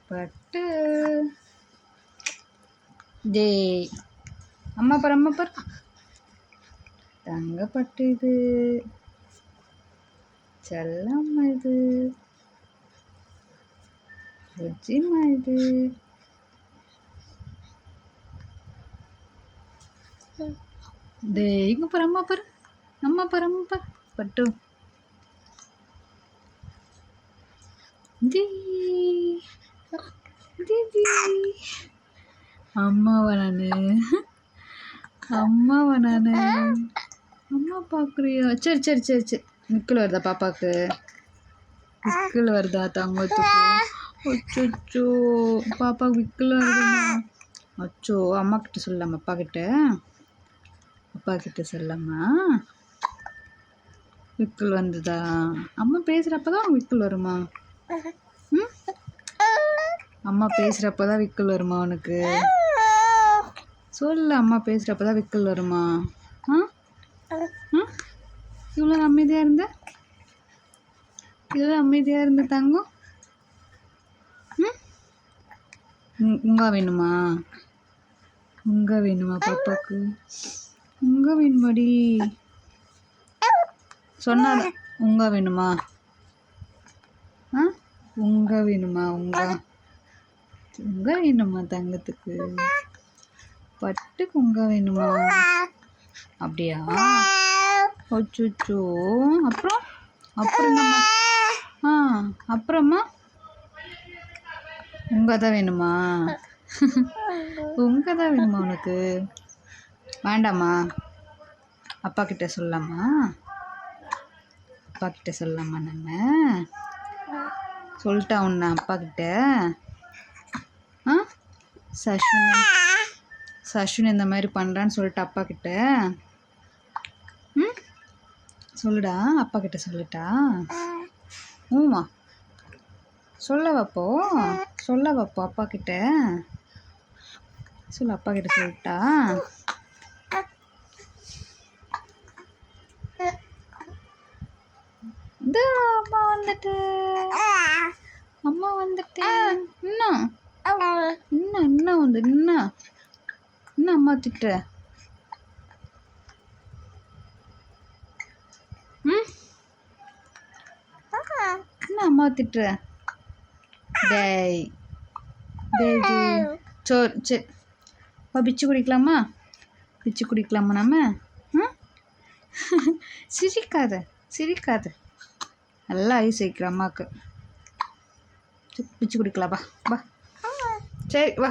பட்டு டேய் அம்மா பார் தங்க பட்டு இது செல்லம்மா இது புஜ்ஜிமா இது டேய் இங்க பாரு அம்மா பாரு பட்டு தீதி அம்மாவா நானு அம்மா பார்க்குறியா சரி விக்கல் வருதா பாப்பாவுக்கு விக்கல் வருதா தங்கத்துக்கு அச்சோ பாப்பாவுக்கு விக்கல் வருதுமா அச்சோ அம்மா கிட்ட சொல்லலாமா அப்பா கிட்ட சொல்லலாமா விக்கல் வந்ததா அம்மா பேசுகிறப்பதான் விக்கல் வருமா அம்மா பேசுகிறப்பதான் விக்கல் வருமா உனக்கு சொல்லு அம்மா பேசுகிறப்பதான் விக்கல் வருமா இவ்வளோ அமைதியாக இருந்த தங்கம் உங்கா வேணுமா பாப்பாவுக்கு உங்கா வேணுமாடி சொன்னால உங்கா வேணுமா உங்கா வேணுமா தங்கத்துக்கு பட்டுக்கு உங்கா வேணுமா அப்படியா அச்சோ அப்புறமா உங்கதான் வேணுமா உனக்கு வேண்டாமா அப்பா கிட்ட சொல்லலாமா நம்ம சொல்லிட்டா உன்னை அப்பா கிட்ட சஷ்வின் இந்த மாதிரி பண்ணுறான்னு சொல்லிட்டு அப்பா கிட்ட சொல்லுடா அப்பா கிட்ட சொல்லிட்டா சொல்ல வைப்போ அப்பா கிட்ட சொல்லு அப்பா கிட்ட சொல்லிட்டா அம்மா வந்துட்டு இன்னும் அம்மா திட்டுற என்ன அம்மா திட்டுற டேய் சரி பிச்சு குடிக்கலாமா நம்ம சிரிக்காத நல்லா ஐஸ் வைக்கிற அம்மாவுக்கு பிச்சு குடிக்கலாம் வா சரி வா